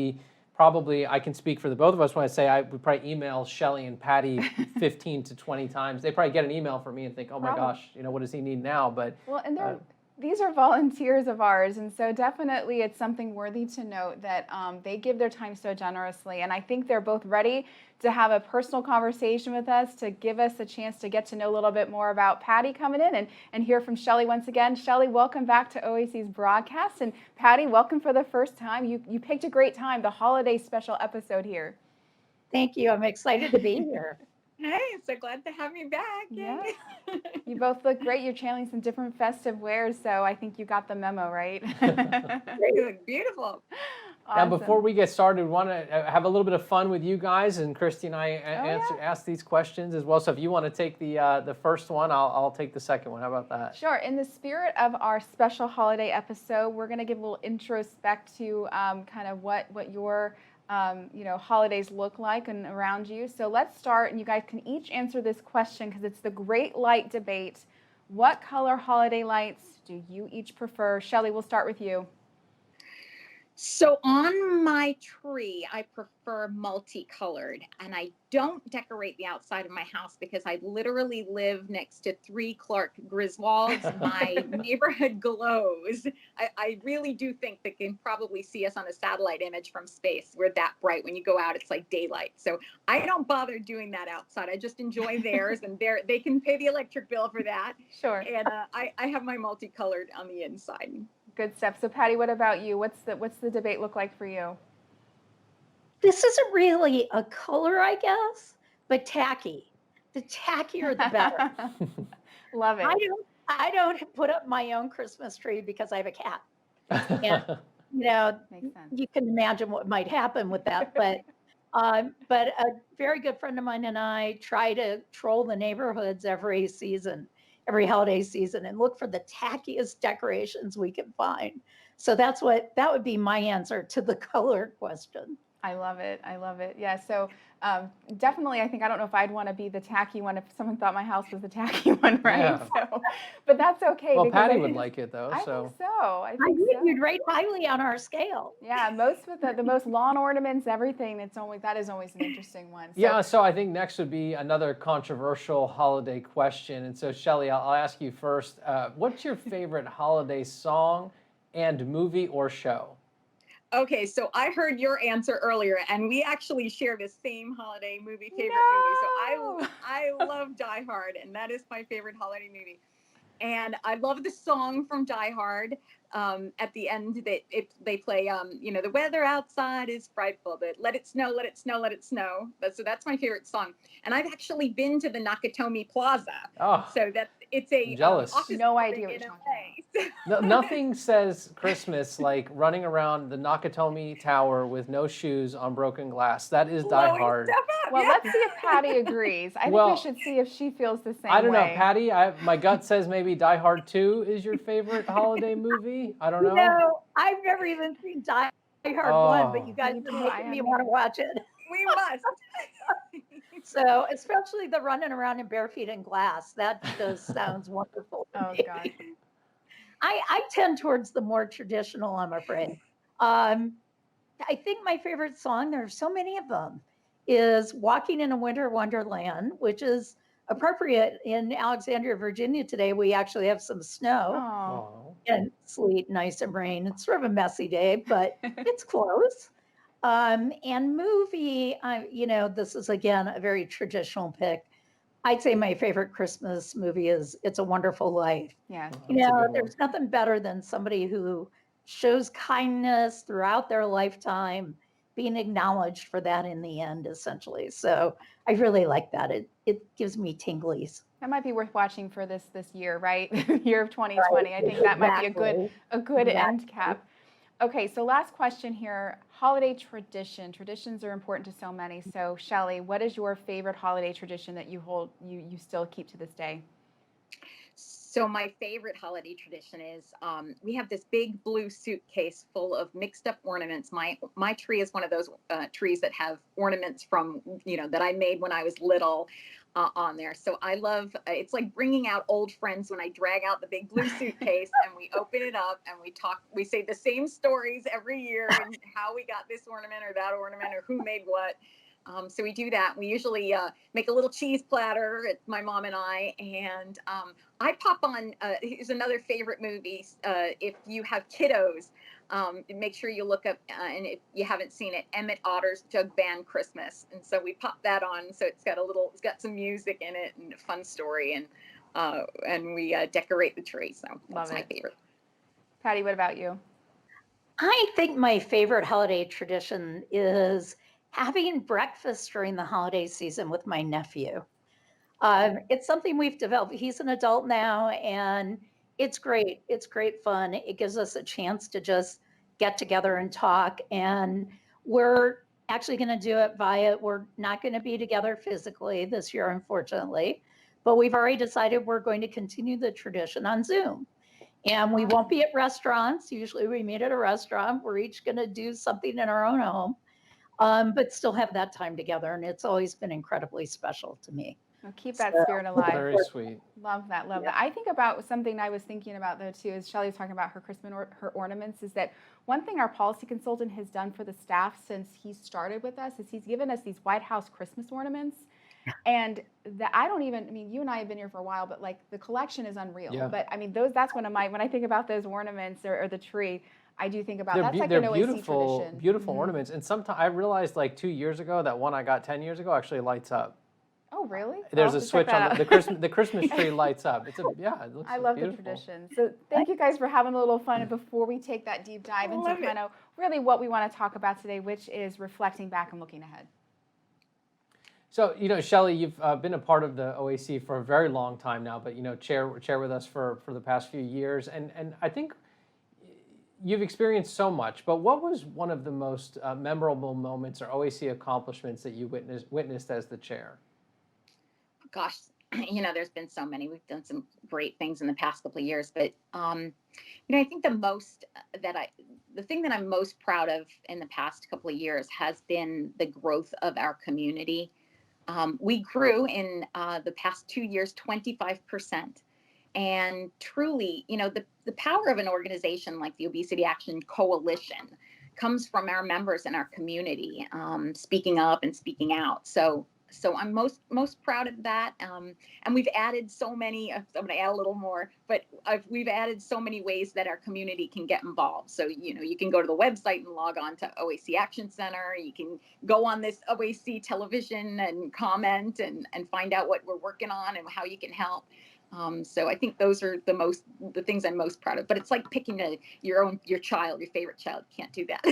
Speaker 2: I can speak for the both of us when I say we probably email Shelley and Patty 15 to 20 times. They probably get an email from me and think, oh my gosh, what does he need now? But
Speaker 1: well, and these are volunteers of ours, and so definitely it's something worthy to note that they give their time so generously, and I think they're both ready to have a personal conversation with us, to give us a chance to get to know a little bit more about Patty coming in and hear from Shelley once again. Shelley, welcome back to OAC's broadcast, and Patty, welcome for the first time. You picked a great time, the holiday special episode here.
Speaker 5: Thank you. I'm excited to be here. Hey, so glad to have me back.
Speaker 1: Yeah. You both look great. You're channeling some different festive wears, so I think you got the memo, right?
Speaker 5: You look beautiful.
Speaker 1: Awesome.
Speaker 2: Now, before we get started, we want to have a little bit of fun with you guys, and Christy and I ask these questions as well. So if you want to take the first one, I'll take the second one. How about that?
Speaker 1: Sure. In the spirit of our special holiday episode, we're going to give a little introspect to kind of what your holidays look like and around you. So let's start, and you guys can each answer this question because it's the great light debate. What color holiday lights do you each prefer? Shelley, we'll start with you.
Speaker 5: So on my tree, I prefer multicolored, and I don't decorate the outside of my house because I literally live next to 3 Clark Griswolds. My neighborhood glows. I really do think they can probably see us on a satellite image from space. We're that bright. When you go out, it's like daylight. So I don't bother doing that outside. I just enjoy theirs, and they can pay the electric bill for that.
Speaker 1: Sure.
Speaker 5: And I have my multicolored on the inside.
Speaker 1: Good stuff. So Patty, what about you? What's the debate look like for you?
Speaker 6: This isn't really a color, I guess, but tacky. The tackier, the better.
Speaker 1: Love it.
Speaker 6: I don't put up my own Christmas tree because I have a cat. And,
Speaker 1: Makes sense.
Speaker 6: you can imagine what might happen with that. But a very good friend of mine and I try to troll the neighborhoods every holiday season, and look for the tackiest decorations we can find. So that would be my answer to the color question.
Speaker 1: I love it. I love it. Yeah. So definitely, I don't know if I'd want to be the tacky one if someone thought my house was the tacky one, right?
Speaker 2: Yeah.
Speaker 1: So, but that's okay.
Speaker 2: Well,
Speaker 1: because
Speaker 2: Patty
Speaker 1: I
Speaker 2: would
Speaker 1: think-
Speaker 2: like it though.
Speaker 1: I
Speaker 2: So
Speaker 1: think so. I
Speaker 6: I
Speaker 1: think
Speaker 6: think
Speaker 1: so.
Speaker 6: you'd rate highly on our scale.
Speaker 1: Yeah, most with the most lawn ornaments, everything. That is always an interesting one. So,
Speaker 2: yeah, so I think next would be another controversial holiday question. And so Shelley, I'll ask you first. What's your favorite holiday song and movie or show?
Speaker 5: Okay, so I heard your answer earlier, and we actually share the same holiday movie favorite
Speaker 1: No!
Speaker 5: movie. So I love Die Hard, and that is my favorite holiday movie. And I love the song from Die Hard. At the end, they play, the weather outside is frightful, but let it snow, let it snow, let it snow. So that's my favorite song. And I've actually been to the Nakatomi Plaza.
Speaker 2: Oh,
Speaker 5: So it's a
Speaker 2: I'm jealous.
Speaker 5: office
Speaker 1: No
Speaker 5: building
Speaker 1: idea what
Speaker 5: in
Speaker 1: you're talking
Speaker 5: LA.
Speaker 2: nothing says Christmas like running around the Nakatomi Tower with no shoes on broken glass. That is Die
Speaker 5: Blowing
Speaker 2: Hard.
Speaker 5: stuff up,
Speaker 1: Well,
Speaker 5: yeah.
Speaker 1: let's see if Patty agrees. I think
Speaker 2: Well,
Speaker 1: we should see if she feels the same
Speaker 2: I don't know,
Speaker 1: way.
Speaker 2: Patty. My gut says maybe Die Hard 2 is your favorite holiday movie. I don't know.
Speaker 6: No, I've never even seen Die Hard 1, but you
Speaker 2: Oh.
Speaker 6: guys
Speaker 1: Me
Speaker 6: are
Speaker 1: too. I
Speaker 6: making me
Speaker 1: haven't
Speaker 6: want to
Speaker 1: either.
Speaker 6: watch it.
Speaker 5: We must.
Speaker 6: So, especially the running around in bare feet in glass, that just sounds wonderful to
Speaker 1: Oh
Speaker 6: me.
Speaker 1: God.
Speaker 6: I tend towards the more traditional, I'm afraid. Um, I think my favorite song, there are so many of them, is Walking in a Winter Wonderland, which is appropriate in Alexandria, Virginia today. We actually have some snow
Speaker 1: Oh.
Speaker 2: Oh.
Speaker 6: and sleet and ice and rain. It's sort of a messy day, but it's close. And movie, this is again a very traditional pick. I'd say my favorite Christmas movie is It's a Wonderful Life.
Speaker 1: Yeah.
Speaker 2: That's a good one.
Speaker 6: There's nothing better than somebody who shows kindness throughout their lifetime, being acknowledged for that in the end, essentially. So I really like that. It gives me tinglies.
Speaker 1: That might be worth watching for this year, right? Year of 2020. I think that might be a good end cap. Okay, so last question here. Holiday tradition. Traditions are important to so many. So Shelley, what is your favorite holiday tradition that you still keep to this day?
Speaker 5: So my favorite holiday tradition is we have this big blue suitcase full of mixed up ornaments. My tree is one of those trees that have ornaments from that I made when I was little on there. So I love it's like bringing out old friends when I drag out the big blue suitcase and we open it up and we say the same stories every year and how we got this ornament or that ornament or who made what. So we do that. We usually make a little cheese platter. It's my mom and I. And I pop on, here's another favorite movie. If you have kiddos, make sure you look up, and if you haven't seen it, Emmett Otter's Jug Band Christmas. And so we pop that on. So it's got some music in it and a fun story. And we decorate the tree. So that's my favorite.
Speaker 1: Patty, what about you?
Speaker 6: I think my favorite holiday tradition is having breakfast during the holiday season with my nephew. It's something we've developed. He's an adult now, and it's great. It's great fun. It gives us a chance to just get together and talk. And we're actually going to do it we're not going to be together physically this year, unfortunately, but we've already decided we're going to continue the tradition on Zoom. And we won't be at restaurants. Usually we meet at a restaurant. We're each going to do something in our own home. But still have that time together. And it's always been incredibly special to me.
Speaker 1: Well, keep that
Speaker 6: So-
Speaker 1: spirit alive.
Speaker 2: Very sweet.
Speaker 1: Love that. Love that. I think about something I was thinking about though too, is Shelley was talking about her Christmas her ornaments. Is that one thing our policy consultant has done for the staff since he started with us is he's given us these White House Christmas ornaments, and that I don't even. I mean, you and I have been here for a while, but like the collection is unreal.
Speaker 2: Yeah.
Speaker 1: But I mean, those that's one of my when I think about those ornaments or the tree, I do think about
Speaker 2: They're,
Speaker 1: that's like
Speaker 2: they're
Speaker 1: an OAC
Speaker 2: beautiful,
Speaker 1: tradition.
Speaker 2: beautiful ornaments. And sometimes I realized like 2 years ago that one I got 10 years ago actually lights up.
Speaker 1: Oh, really?
Speaker 2: There's
Speaker 1: I'll
Speaker 2: a
Speaker 1: have to check
Speaker 2: switch
Speaker 1: that
Speaker 2: on
Speaker 1: out.
Speaker 2: the Christmas tree lights up. It's a yeah, it looks
Speaker 1: I love
Speaker 2: beautiful.
Speaker 1: the tradition. So thank you guys for having a little fun before we take that deep dive into kind of really what we want to talk about today, which is reflecting back and looking ahead.
Speaker 2: So, Shelley, you've been a part of the OAC for a very long time now, but, chair with us for the past few years. And I think you've experienced so much, but what was one of the most memorable moments or OAC accomplishments that you witnessed as the chair?
Speaker 5: Gosh, there's been so many. We've done some great things in the past couple of years, but I think the thing that I'm most proud of in the past couple of years has been the growth of our community. We grew in the past 2 years 25%, and truly, the power of an organization like the Obesity Action Coalition comes from our members in our community speaking up and speaking out. So I'm most proud of that. And we've added so many, I'm going to add a little more, but we've added so many ways that our community can get involved. So, you can go to the website and log on to OAC Action Center. You can go on this OAC television and comment and find out what we're working on and how you can help. So I think those are the things I'm most proud of. But it's like picking your favorite child. You can't do that.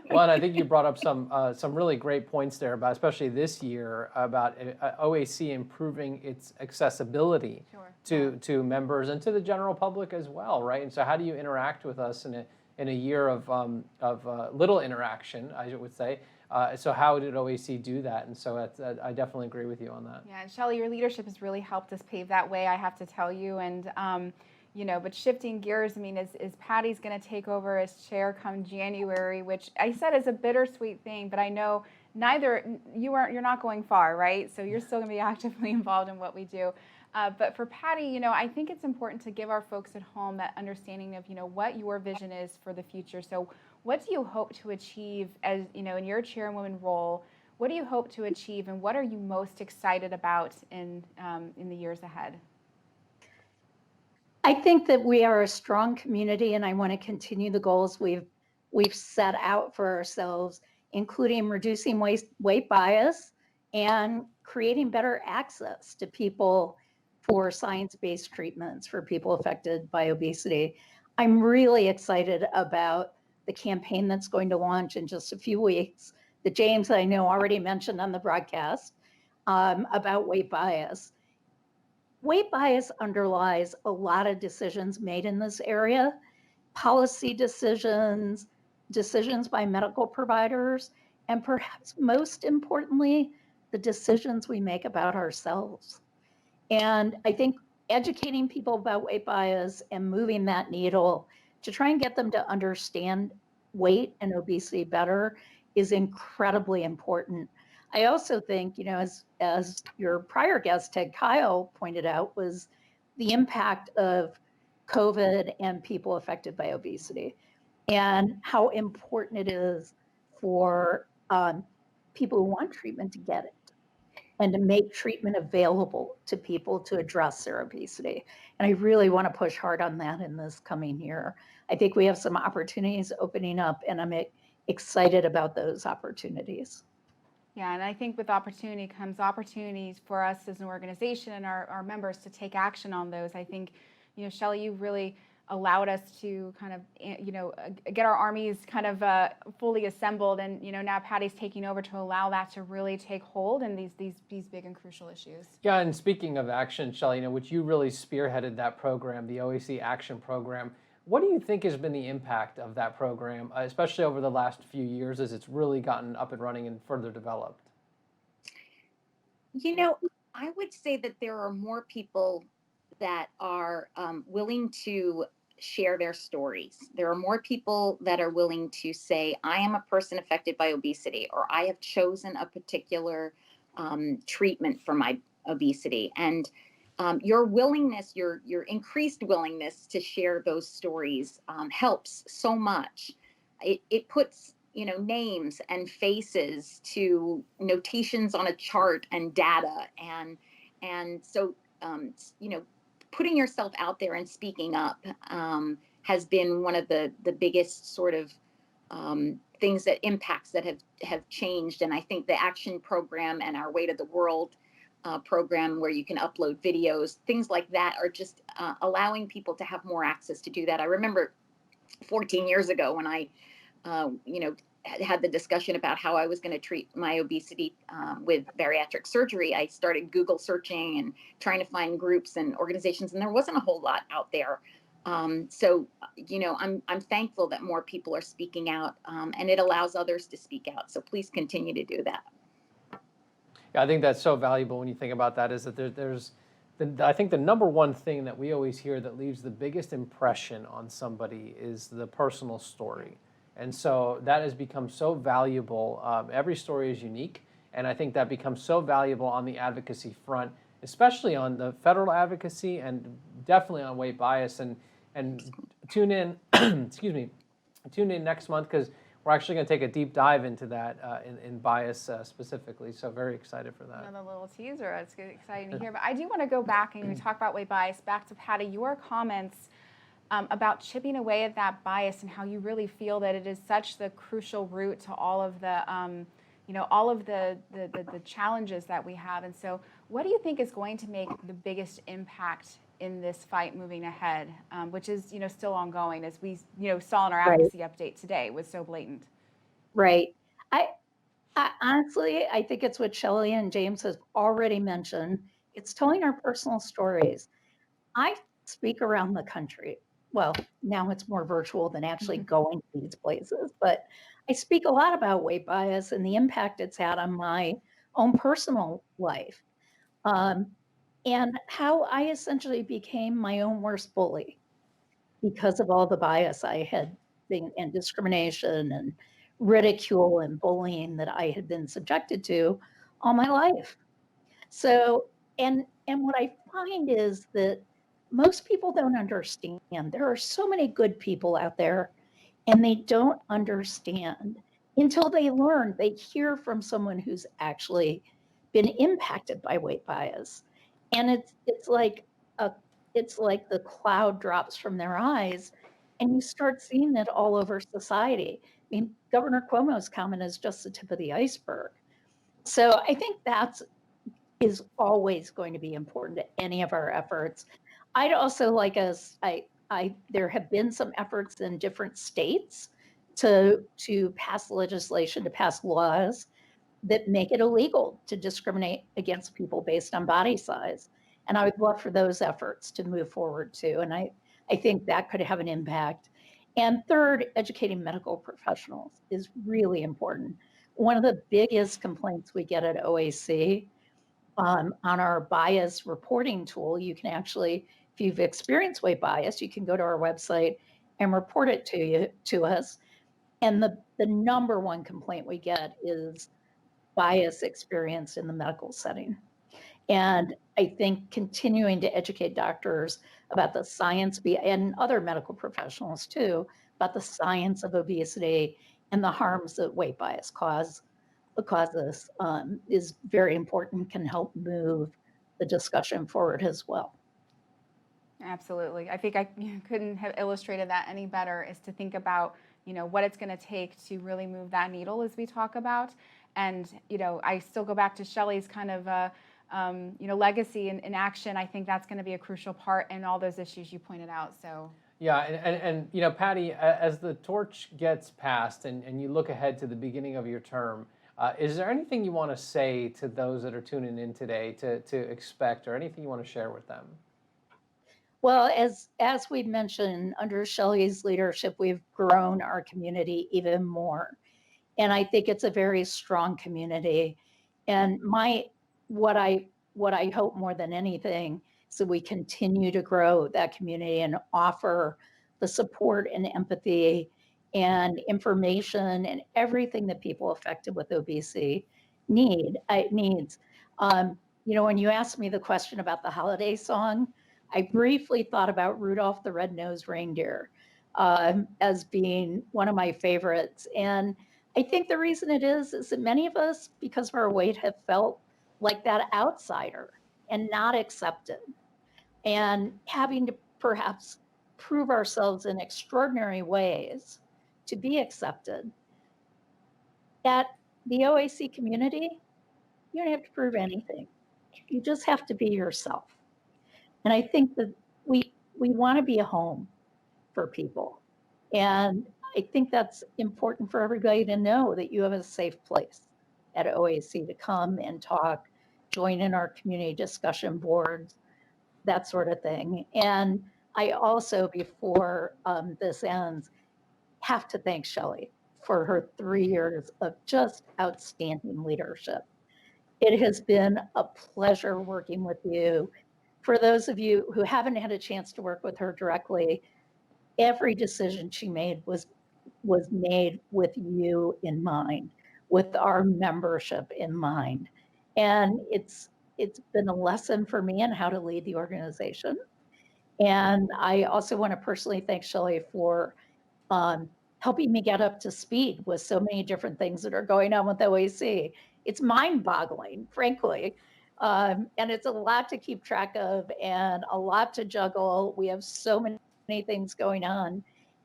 Speaker 2: Well, and I think you brought up some really great points there about, especially this year, about OAC improving its accessibility to members and to the general public as well, right? And so, how do you interact with us in a year of little interaction, I would say? So how did OAC do that? And so I definitely agree with you on that.
Speaker 1: Yeah, and Shelley, your leadership has really helped us pave that way, I have to tell you. And, but shifting gears, I mean, is Patty's going to take over as chair come January, which I said is a bittersweet thing, but I know you're not going far, right? So you're still going to be actively involved in what we do. But for Patty, I think it's important to give our folks at home that understanding of, what your vision is for the future. So what do you hope to achieve as, in your chairwoman role? What do you hope to achieve, and what are you most excited about in the years ahead?
Speaker 6: I think that we are a strong community, and I want to continue the goals we've set out for ourselves, including reducing weight bias and creating better access to people for science-based treatments for people affected by obesity. I'm really excited about the campaign that's going to launch in just a few weeks that James, I know, already mentioned on the broadcast about weight bias. Weight bias underlies a lot of decisions made in this area, policy decisions by medical providers, and perhaps most importantly, the decisions we make about ourselves. And I think educating people about weight bias and moving that needle to try and get them to understand weight and obesity better is incredibly important. I also think, as your prior guest, Ted Kyle, pointed out, was the impact of COVID and people affected by obesity, and how important it is for people who want treatment to get it and to make treatment available to people to address their obesity. And I really want to push hard on that in this coming year. I think we have some opportunities opening up, and I'm excited about those opportunities.
Speaker 1: Yeah, and I think with opportunity comes opportunities for us as an organization and our members to take action on those. I think, Shelley, you really allowed us to kind of, get our armies kind of fully assembled, and now Patty's taking over to allow that to really take hold in these big and crucial issues.
Speaker 2: Yeah, and speaking of action, Shelley, which you really spearheaded that program, the OAC Action Program. What do you think has been the impact of that program, especially over the last few years as it's really gotten up and running and further developed?
Speaker 5: I would say that there are more people that are willing to share their stories. There are more people that are willing to say, I am a person affected by obesity, or I have chosen a particular treatment for my obesity. And your willingness, your increased willingness to share those stories helps so much. It puts names and faces to notations on a chart and data, and so putting yourself out there and speaking up has been one of the biggest sort of things that impacts that have changed. And I think the action program and our Way to the World program, where you can upload videos, things like that, are just allowing people to have more access to do that. I remember 14 years ago when I had the discussion about how I was going to treat my obesity with bariatric surgery. I started Google searching and trying to find groups and organizations, and there wasn't a whole lot out there. So I'm thankful that more people are speaking out, and it allows others to speak out. So please continue to do that.
Speaker 2: Yeah, I think that's so valuable when you think about that, is that I think the number one thing that we always hear that leaves the biggest impression on somebody is the personal story. And so that has become so valuable. Every story is unique, and I think that becomes so valuable on the advocacy front, especially on the federal advocacy and definitely on weight bias. And tune in, excuse me, tune in next month, because we're actually going to take a deep dive into that in bias specifically. So very excited for that.
Speaker 1: Another little teaser. It's exciting to hear. But I do want to go back, and we talk about weight bias, back to Patty, your comments about chipping away at that bias and how you really feel that it is such the crucial root to all of the, all of the challenges that we have. And so what do you think is going to make the biggest impact in this fight moving ahead, which is, still ongoing, as we, saw in our advocacy update today, was so blatant?
Speaker 6: Right. I honestly, I think it's what Shelley and James have already mentioned. It's telling our personal stories. I speak around the country. Well, now it's more virtual than actually going to these places, but I speak a lot about weight bias and the impact it's had on my own personal life, and how I essentially became my own worst bully because of all the bias I had been, and discrimination and ridicule and bullying that I had been subjected to all my life. So, and what I find is that most people don't understand. There are so many good people out there, and they don't understand until they learn. They hear from someone who's actually been impacted by weight bias, and it's like the cloud drops from their eyes, and you start seeing it all over society. I mean, Governor Cuomo's comment is just the tip of the iceberg. So I think that's is always going to be important to any of our efforts. I'd also like us, there have been some efforts in different states to pass legislation, to pass laws that make it illegal to discriminate against people based on body size. And I would love for those efforts to move forward too. And I think that could have an impact. And third, educating medical professionals is really important. One of the biggest complaints we get at OAC, on our bias reporting tool, you can actually, if you've experienced weight bias, you can go to our website and report it to us. And the number one complaint we get is bias experienced in the medical setting. And I think continuing to educate doctors about the science, and other medical professionals too, about the science of obesity and the harms that weight bias causes is very important, can help move the discussion forward as well.
Speaker 1: Absolutely. I think I couldn't have illustrated that any better, is to think about, what it's going to take to really move that needle as we talk about. And, I still go back to Shelley's kind of, legacy in action. I think that's going to be a crucial part in all those issues you pointed out. So. Yeah,
Speaker 2: and Patty, as the torch gets passed and you look ahead to the beginning of your term, is there anything you want to say to those that are tuning in today to expect, or anything you want to share with them?
Speaker 6: Well, as we mentioned, under Shelley's leadership, we've grown our community even more. And I think it's a very strong community. And what I hope more than anything is that we continue to grow that community and offer the support and empathy and information and everything that people affected with obesity needs. when you asked me the question about the holiday song, I briefly thought about Rudolph the Red-Nosed Reindeer as being one of my favorites. And I think the reason it is that many of us, because of our weight, have felt like that outsider and not accepted, and having to perhaps prove ourselves in extraordinary ways to be accepted. At the OAC community, you don't have to prove anything. You just have to be yourself. And I think that we want to be a home for people. And I think that's important for everybody to know, that you have a safe place at OAC to come and talk, join in our community discussion boards, that sort of thing. And I also, before this ends, have to thank Shelley for her 3 years of just outstanding leadership. It has been a pleasure working with you. For those of you who haven't had a chance to work with her directly, every decision she made was made with you in mind, with our membership in mind. And it's been a lesson for me in how to lead the organization. And I also want to personally thank Shelley for helping me get up to speed with so many different things that are going on with OAC. It's mind-boggling, frankly. And it's a lot to keep track of and a lot to juggle. We have so many things going on,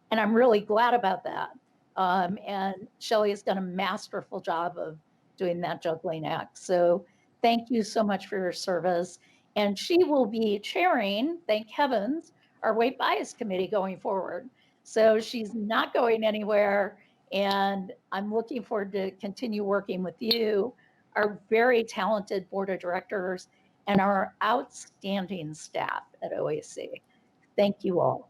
Speaker 6: and I'm really glad about that. And Shelley has done a masterful job of doing that juggling act. So thank you so much for your service. And she will be chairing, thank heavens, our Weight Bias Committee going forward. So she's not going anywhere. And I'm looking forward to continue working with you, our very talented board of directors, and our outstanding staff at OAC. Thank you all.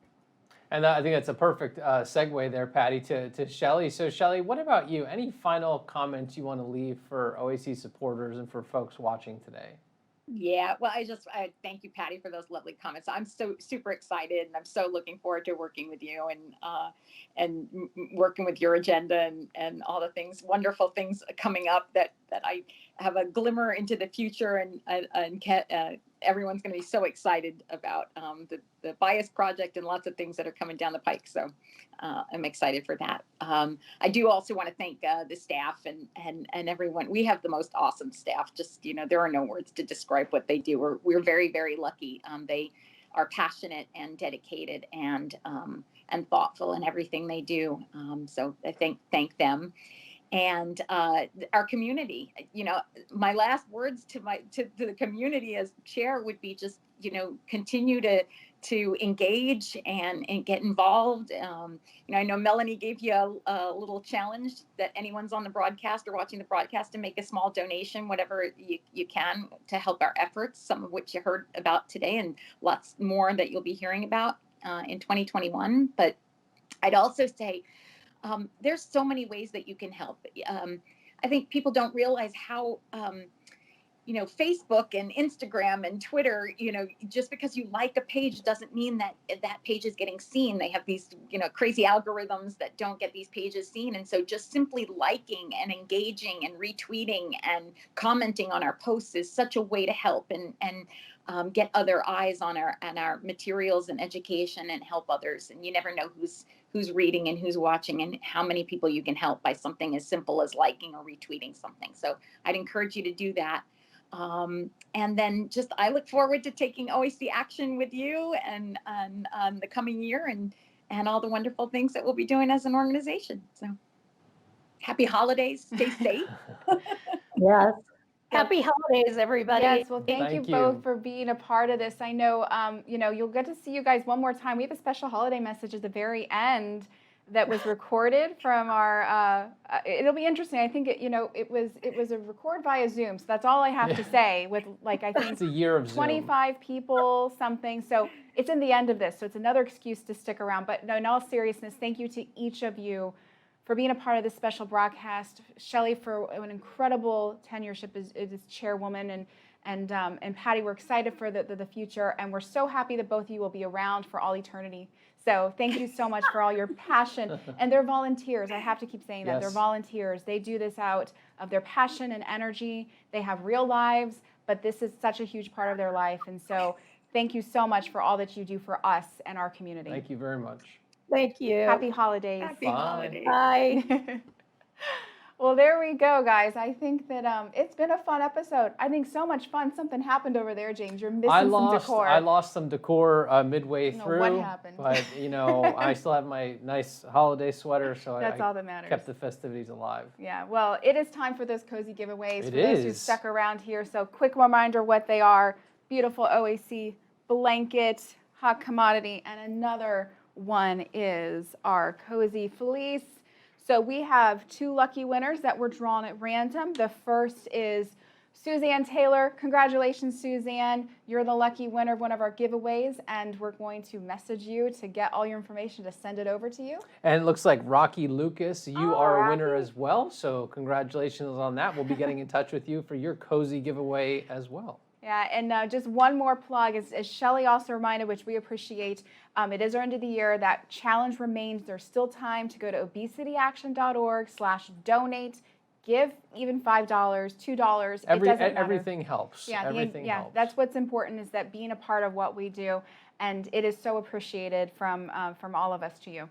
Speaker 2: And I think that's a perfect segue there, Patty, to Shelley. So Shelley, what about you? Any final comments you want to leave for OAC supporters and for folks watching today?
Speaker 5: Yeah, well, I thank you, Patty, for those lovely comments. I'm so super excited, and I'm so looking forward to working with you and working with your agenda and all the things, wonderful things coming up that I have a glimmer into the future, and everyone's going to be so excited about the Bias Project and lots of things that are coming down the pike. So I'm excited for that. I do also want to thank the staff and everyone. We have the most awesome staff. Just, there are no words to describe what they do. We're very, very lucky. They are passionate and dedicated and thoughtful in everything they do. So I thank them. And our community, my last words to the community as chair would be just, continue to engage and get involved. I know Melanie gave you a little challenge that anyone's on the broadcast or watching the broadcast to make a small donation, whatever you can, to help our efforts, some of which you heard about today and lots more that you'll be hearing about in 2021. But I'd also say, there's so many ways that you can help. I think people don't realize how, Facebook and Instagram and Twitter, just because you like a page doesn't mean that page is getting seen. They have these, crazy algorithms that don't get these pages seen. And so just simply liking and engaging and retweeting and commenting on our posts is such a way to help and get other eyes on our materials and education and help others. And you never know who's reading and who's watching and how many people you can help by something as simple as liking or retweeting something. So I'd encourage you to do that. And then I look forward to taking OAC action with you and the coming year and all the wonderful things that we'll be doing as an organization. So happy holidays, stay safe.
Speaker 6: Yes. Happy holidays, everybody.
Speaker 1: Yes, well, thank you both for being a part of this. I know, you'll get to see you guys one more time. We have a special holiday message at the very end that was recorded from our, it'll be interesting. I think it was a record via Zoom. So that's all I have to say with I think
Speaker 2: it's a year of
Speaker 1: 25
Speaker 2: Zoom.
Speaker 1: People, something. So it's in the end of this. So it's another excuse to stick around. But no, in all seriousness, thank you to each of you for being a part of this special broadcast. Shelley for an incredible tenureship as chairwoman, and Patty, we're excited for the future, and we're so happy that both of you will be around for all eternity. So thank you so much for all your passion. And they're volunteers. I have to keep saying that.
Speaker 2: Yes.
Speaker 1: They're volunteers. They do this out of their passion and energy. They have real lives, but this is such a huge part of their life. And so thank you so much for all that you do for us and our community.
Speaker 2: Thank you very much.
Speaker 6: Thank you.
Speaker 1: Happy holidays.
Speaker 5: Happy
Speaker 2: Bye.
Speaker 5: holidays.
Speaker 6: Bye.
Speaker 1: Well, there we go, guys. I think that it's been a fun episode. I think so much fun. Something happened over there, James. You're missing some decor.
Speaker 2: I lost some decor midway
Speaker 1: know
Speaker 2: through.
Speaker 1: what happened.
Speaker 2: But I still have my nice holiday sweater, so
Speaker 1: That's
Speaker 2: I
Speaker 1: all that matters.
Speaker 2: kept the festivities alive.
Speaker 1: Yeah, well, it is time for those cozy giveaways
Speaker 2: It
Speaker 1: for those who
Speaker 2: is.
Speaker 1: stuck around here. So quick reminder what they are. Beautiful OAC blanket, hot commodity, and another one is our cozy fleece. So we have 2 lucky winners that were drawn at random. The first is Suzanne Taylor. Congratulations, Suzanne. You're the lucky winner of one of our giveaways, and we're going to message you to get all your information to send it over to you.
Speaker 2: And it looks like Rocky Lucas, you
Speaker 1: Oh,
Speaker 2: are a winner
Speaker 1: Rocky.
Speaker 2: as well. So congratulations on that. We'll be getting in touch with you for your cozy giveaway as well.
Speaker 1: Yeah, and just one more plug, as Shelly also reminded, which we appreciate, it is our end of the year. That challenge remains. There's still time to go to obesityaction.org/donate. Give even $5, $2. It doesn't matter.
Speaker 2: Everything helps.
Speaker 1: Yeah,
Speaker 2: Everything helps.
Speaker 1: that's what's important, is that being a part of what we do, and it is so appreciated from all of us to you.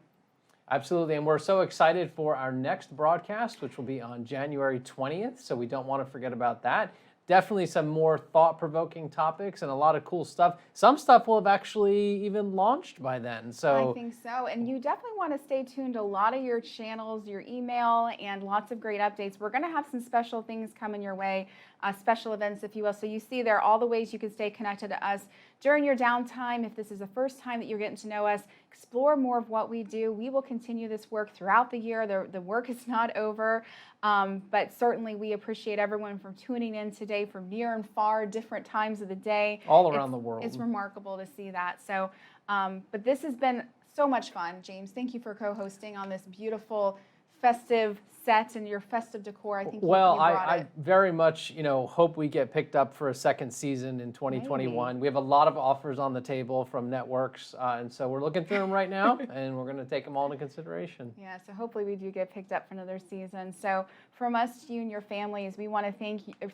Speaker 2: Absolutely, and we're so excited for our next broadcast, which will be on January 20th, so we don't want to forget about that. Definitely some more thought-provoking topics and a lot of cool stuff. Some stuff will have actually even launched by then. So
Speaker 1: I think so, and you definitely want to stay tuned to a lot of your channels, your email, and lots of great updates. We're going to have some special things coming your way, special events, if you will. So you see there all the ways you can stay connected to us during your downtime. If this is the first time that you're getting to know us, explore more of what we do. We will continue this work throughout the year. The work is not over, but certainly we appreciate everyone from tuning in today from near and far, different times of the day.
Speaker 2: all around the world.
Speaker 1: It's remarkable to see that. So, but this has been so much fun, James. Thank you for co-hosting on this beautiful festive set and your festive decor. I think
Speaker 2: Well,
Speaker 1: you brought
Speaker 2: I
Speaker 1: it.
Speaker 2: very much, hope we get picked up for a second season in 2021. We have a lot of offers on the table from networks, and so we're looking through them right now, and we're going to take them all into consideration.
Speaker 1: Yeah, so hopefully we do get picked up for another season. So from us to you and your families, we want to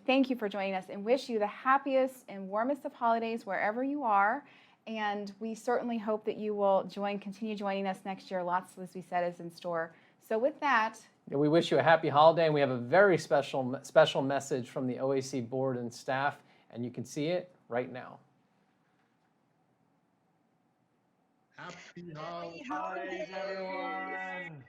Speaker 1: thank you for joining us and wish you the happiest and warmest of holidays wherever you are. And we certainly hope that you will continue joining us next year. Lots, as we said, is in store. So with that,
Speaker 2: And we wish you a happy holiday, and we have a very special message from the OAC board and staff, and you can see it right now.
Speaker 7: Happy holidays, everyone!